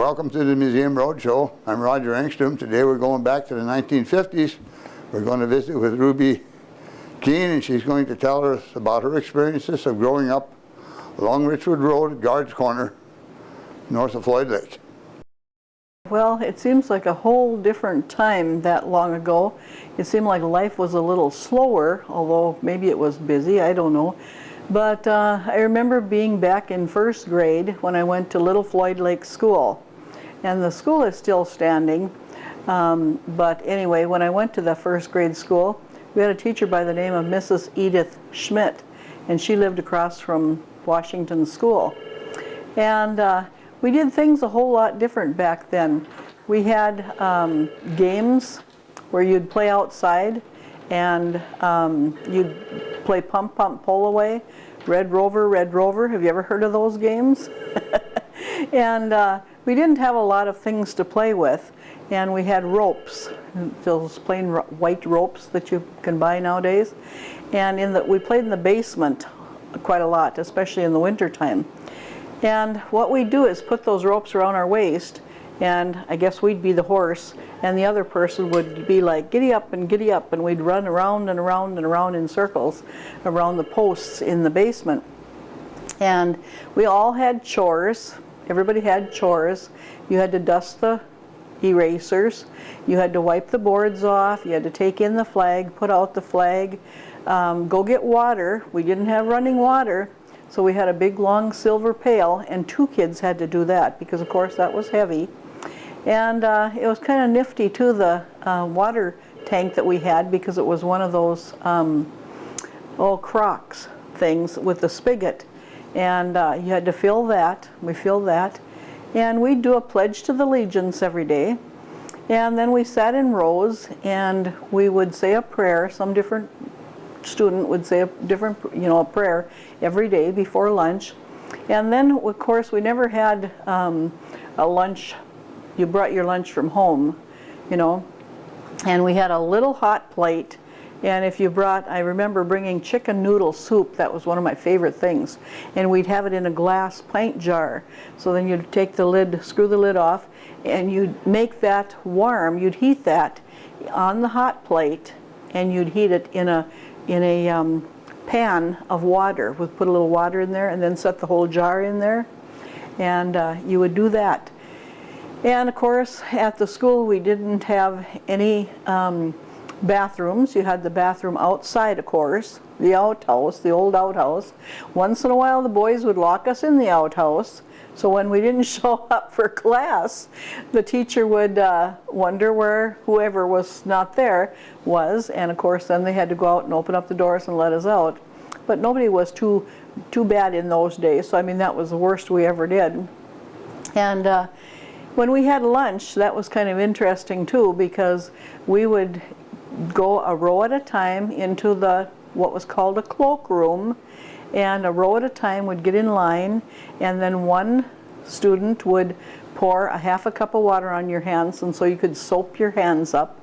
Welcome to the Museum Roadshow. I'm Roger Engstrom. Today we're going back to the 1950s. We're going to visit with Ruby Kiihn, and she's going to tell us about her experiences of growing up along Richwood Road, Guards Corner, north of Floyd Lake. Well, it seems like a whole different time that long ago. It seemed like life was a little slower, although maybe it was busy, I don't know. But I remember being back in first grade when I went to Little Floyd Lake School. And the school is still standing. But anyway, when I went to the first grade school, we had a teacher by the name of Mrs. Edith Schmidt. And she lived across from Washington School. And we did things a whole lot different back then. We had games where you'd play outside, and you'd play pump, pump, pull away, Red Rover, Red Rover. Have you ever heard of those games? And we didn't have a lot of things to play with, and we had ropes, those plain white ropes that you can buy nowadays. And we played in the basement quite a lot, especially in the winter time. And what we'd do is put those ropes around our waist, and I guess we'd be the horse, and the other person would be like, giddy up, and we'd run around and around and around in circles around the posts in the basement. And we all had chores. Everybody had chores. You had to dust the erasers. You had to wipe the boards off. You had to take in the flag, put out the flag, go get water. We didn't have running water. So we had a big long silver pail, and 2 kids had to do that because of course that was heavy. And it was kind of nifty too, the water tank that we had, because it was one of those crocks things with the spigot. And you had to fill that. We filled that. And we'd do a pledge to the allegiance every day. And then we sat in rows and we would say a prayer. Some different student would say a different, a prayer every day before lunch. And then, of course, we never had a lunch. You brought your lunch from home, and we had a little hot plate. And if you brought, I remember bringing chicken noodle soup. That was one of my favorite things. And we'd have it in a glass pint jar. So then you'd take the lid, screw the lid off, and you'd make that warm. You'd heat that on the hot plate, and you'd heat it in a pan of water. We'd put a little water in there and then set the whole jar in there, and you would do that. And of course at the school we didn't have any bathrooms. You had the bathroom outside, of course, the outhouse, the old outhouse. Once in a while the boys would lock us in the outhouse, so when we didn't show up for class, the teacher would wonder where whoever was not there was, and of course then they had to go out and open up the doors and let us out. But nobody was too bad in those days, so I mean that was the worst we ever did. And when we had lunch, that was kind of interesting too, because we would go a row at a time into what was called a cloakroom, and a row at a time would get in line, and then one student would pour a half a cup of water on your hands, and so you could soap your hands up,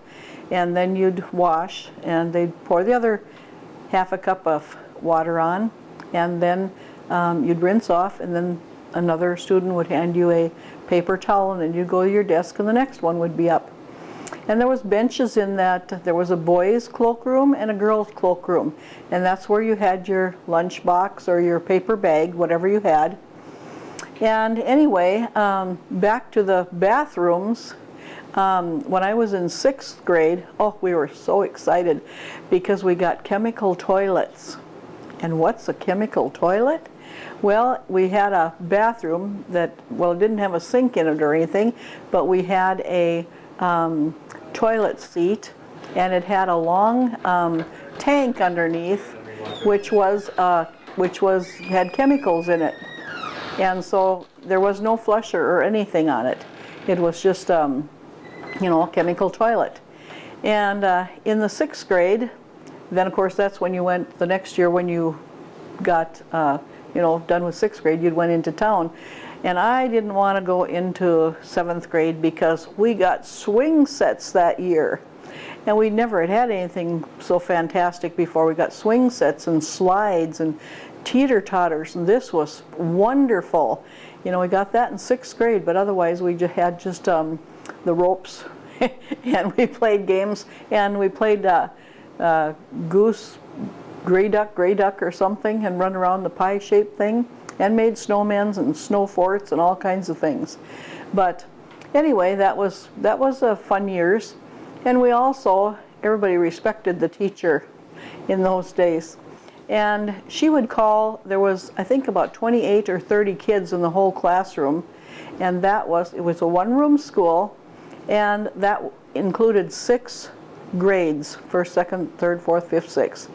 and then you'd wash, and they'd pour the other half a cup of water on, and then you'd rinse off, and then another student would hand you a paper towel, and then you'd go to your desk and the next one would be up. And there was benches in that. There was a boys' cloakroom and a girls' cloakroom, and that's where you had your lunch box or your paper bag, whatever you had. And anyway, back to the bathrooms. When I was in 6th grade, we were so excited because we got chemical toilets. And what's a chemical toilet? Well, we had a bathroom that, it didn't have a sink in it or anything, but we had a toilet seat, and it had a long tank underneath, which had chemicals in it. And so there was no flusher or anything on it. It was just, a chemical toilet. And in the 6th grade, then of course that's when you went, the next year when you got, done with 6th grade, you'd went into town. And I didn't want to go into 7th grade because we got swing sets that year. And we never had anything so fantastic before. We got swing sets and slides and teeter-totters, and this was wonderful. You know, we got that in 6th grade, but otherwise we just had the ropes and we played games, and we played goose, gray duck or something, and run around the pie-shaped thing, and made snowmen and snow forts and all kinds of things. But anyway, that was fun years. And we also, everybody respected the teacher in those days. And she would call, there was, I think, about 28 or 30 kids in the whole classroom, and it was a one-room school, and that included 6 grades, 1st, 2nd, 3rd, 4th, 5th, 6th.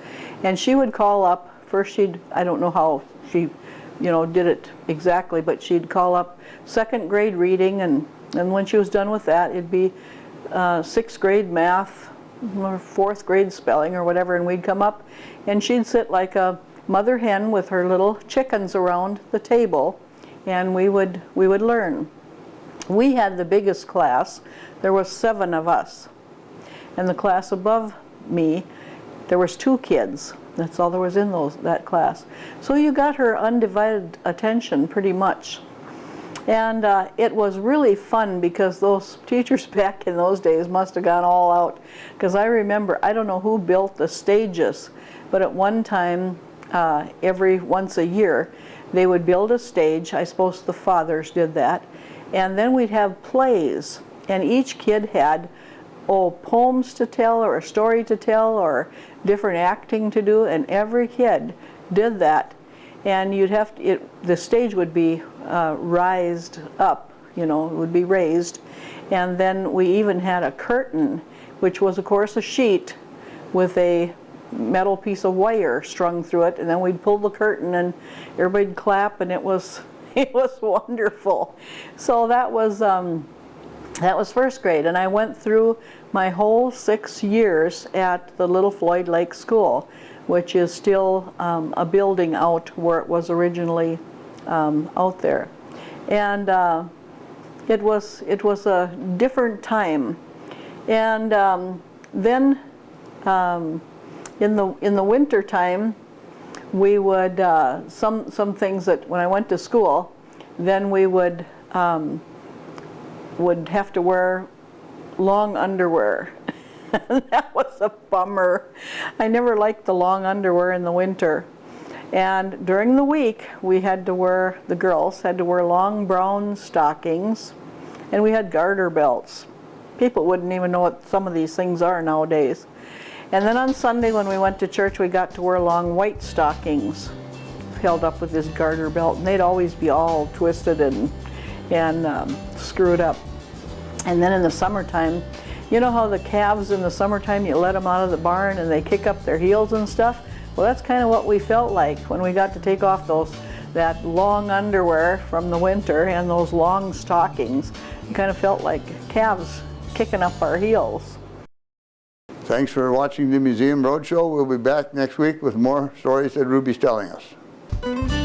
And she would call up, first I don't know how she, did it exactly, but she'd call up 2nd grade reading, and when she was done with that, it'd be 6th grade math, or 4th grade spelling or whatever, and we'd come up and she'd sit like a mother hen with her little chickens around the table, and we would learn. We had the biggest class. There was 7 of us. And the class above me, there was 2 kids. That's all there was in that class. So you got her undivided attention pretty much. And it was really fun, because those teachers back in those days must have gone all out. Because I remember, I don't know who built the stages, but at one time, once a year, they would build a stage. I suppose the fathers did that. And then we'd have plays. And each kid had poems to tell, or a story to tell, or different acting to do. And every kid did that. And the stage would be rised up, it would be raised. And then we even had a curtain, which was, of course, a sheet with a metal piece of wire strung through it. And then we'd pull the curtain and everybody'd clap, and it was wonderful. So that was 1st grade. And I went through my whole 6 years at the little Floyd Lake school, which is still a building out where it was originally out there. And it was a different time. And then in the winter time, we would some things that when I went to school, then we would have to wear long underwear. That was a bummer. I never liked the long underwear in the winter. And during the week, the girls had to wear long brown stockings, and we had garter belts. People wouldn't even know what some of these things are nowadays. And then on Sunday, when we went to church, we got to wear long white stockings, held up with this garter belt, and they'd always be all twisted and screwed up. And then in the summertime, you know how the calves in the summertime, you let them out of the barn and they kick up their heels and stuff? Well, that's kind of what we felt like when we got to take off that long underwear from the winter and those long stockings. It kind of felt like calves kicking up our heels. Thanks for watching the Museum Roadshow. We'll be back next week with more stories that Ruby's telling us.